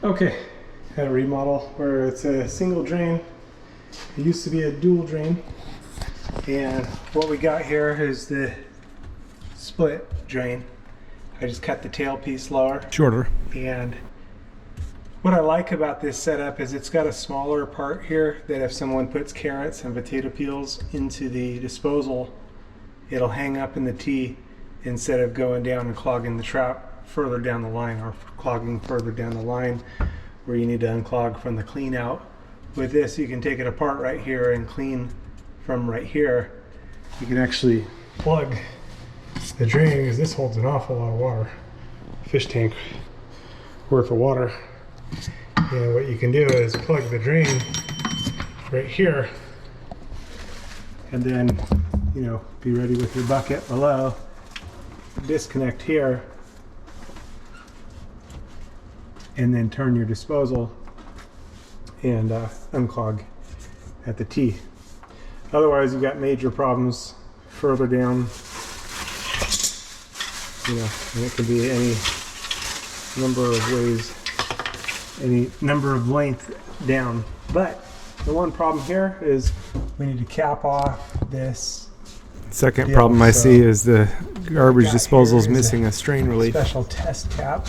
Okay, had a remodel where it's a single drain. It used to be a dual drain. And what we got here is the split drain. I just cut the tail piece lower. Shorter. And what I like about this setup is it's got a smaller part here that if someone puts carrots and potato peels into the disposal, it'll hang up in the T instead of going down and clogging the trap further down the line, or clogging further down the line where you need to unclog from the clean out. With this, you can take it apart right here and clean from right here. You can actually plug the drain, because this holds an awful lot of water. Fish tank worth of water. And what you can do is plug the drain right here, and then, you know, be ready with your bucket below. Disconnect here, and then turn your disposal and unclog at the T. Otherwise, you got major problems further down, you know, and it could be any number of ways, any number of length down. But the one problem here is we need to cap off this. Second problem I see is the garbage disposal is missing a strain relief. Special test cap.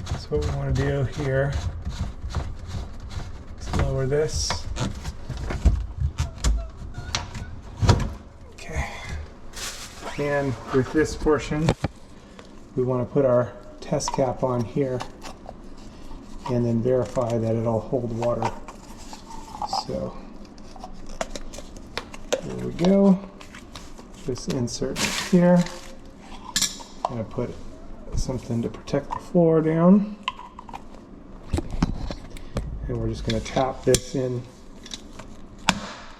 So what we want to do here is lower this. Okay. And with this portion, we want to put our test cap on here and then verify that it'll hold water. So there we go. Just insert it here. I'm going to put something to protect the floor down. And we're just going to tap this in.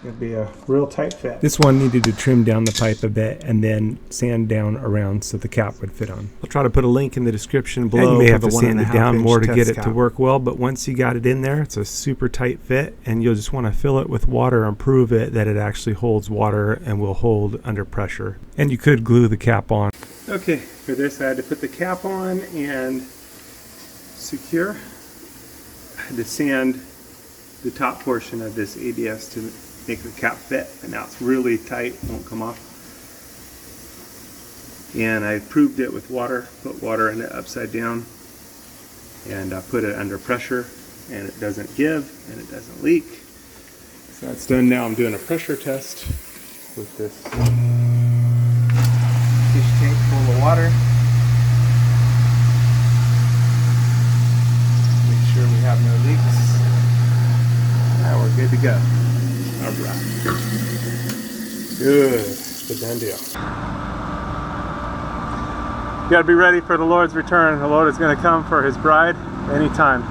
It'll be a real tight fit. This one needed to trim down the pipe a bit and then sand down around so the cap would fit on. I'll try to put a link in the description below. And you may have to sand it down more to get it to work well, but once you got it in there, it's a super tight fit, and you'll just want to fill it with water and prove it that it actually holds water and will hold under pressure. And you could glue the cap on. Okay, for this I had to put the cap on and secure. I had to sand the top portion of this ABS to make the cap fit, and now it's really tight, won't come off. And I proved it with water, put water in it upside down, and I put it under pressure, and it doesn't give and it doesn't leak. So that's done. Now I'm doing a pressure test with this fish tank full of water. Make sure we have no leaks. Now we're good to go. All right. Good. It's a done deal. You got to be ready for the Lord's return. The Lord is going to come for his bride anytime.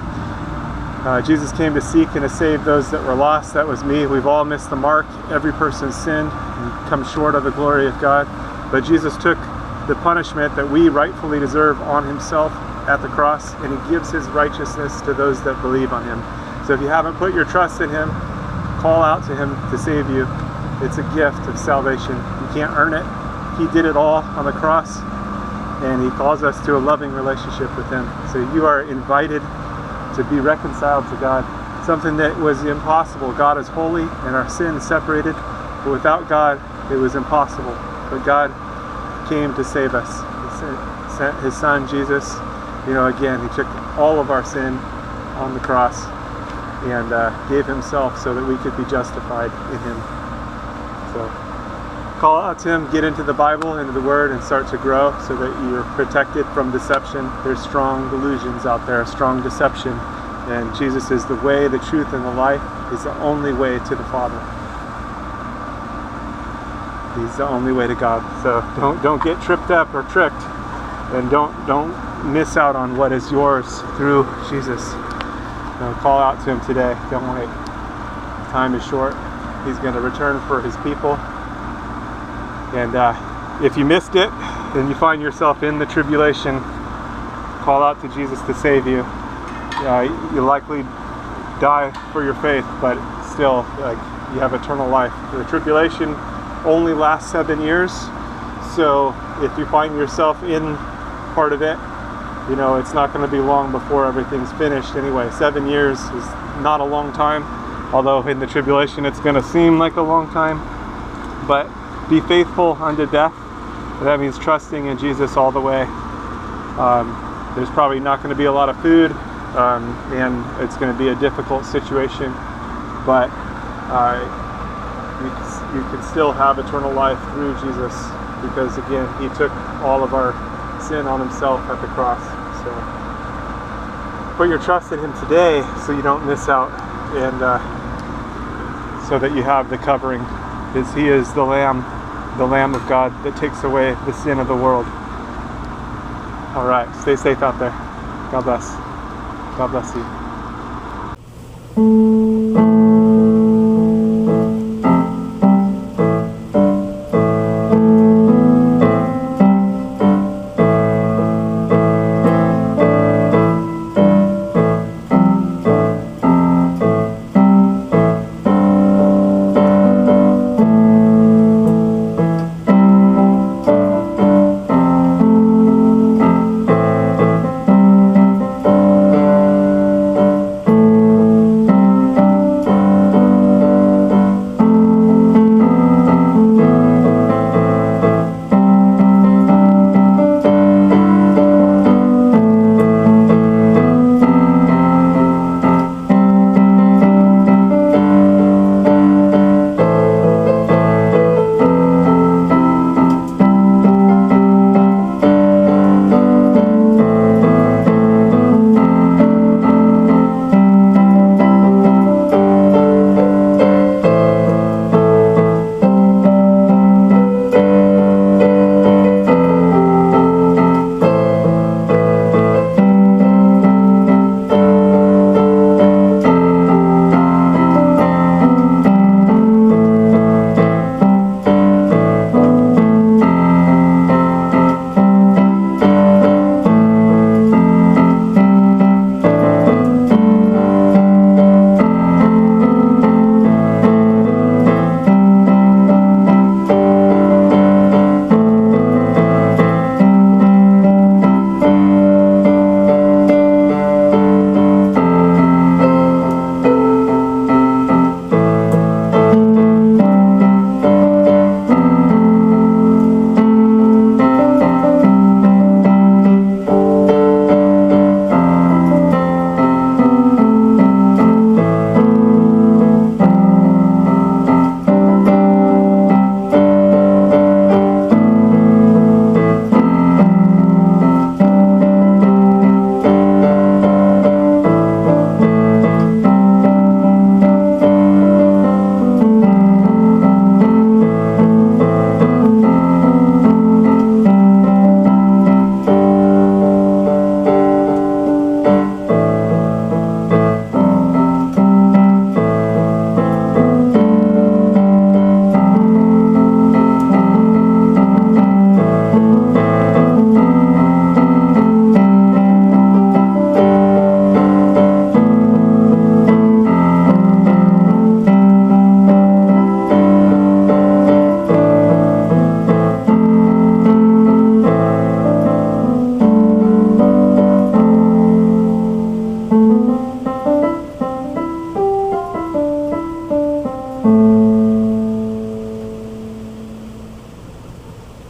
Jesus came to seek and to save those that were lost. That was me. We've all missed the mark. Every person's sinned and come short of the glory of God. But Jesus took the punishment that we rightfully deserve on himself at the cross, and he gives his righteousness to those that believe on him. So if you haven't put your trust in him, call out to him to save you. It's a gift of salvation. You can't earn it. He did it all on the cross, and he calls us to a loving relationship with him. So you are invited to be reconciled to God, something that was impossible. God is holy and our sin is separated, but without God it was impossible. But God came to save us. He sent his son Jesus. You know, again, he took all of our sin on the cross and gave himself so that we could be justified in him. So call out to him, get into the Bible, into the Word, and start to grow so that you're protected from deception. There's strong delusions out there, strong deception, and Jesus is the way, the truth, and the life. He's the only way to the Father. He's the only way to God. So don't get tripped up or tricked, and don't miss out on what is yours through Jesus. Call out to him today. Don't wait. Time is short. He's going to return for his people. And if you missed it, and you find yourself in the tribulation, call out to Jesus to save you. You'll likely die for your faith, but still, you have eternal life. The tribulation only lasts 7 years, so if you find yourself in part of it, you know, it's not going to be long before everything's finished anyway. 7 years is not a long time, although in the tribulation it's going to seem like a long time. But be faithful unto death. That means trusting in Jesus all the way. There's probably not going to be a lot of food, and it's going to be a difficult situation, but you can still have eternal life through Jesus, because again, he took all of our sin on himself at the cross. So put your trust in him today so you don't miss out, and so that you have the covering, because he is the Lamb of God that takes away the sin of the world. All right, stay safe out there. God bless. God bless you.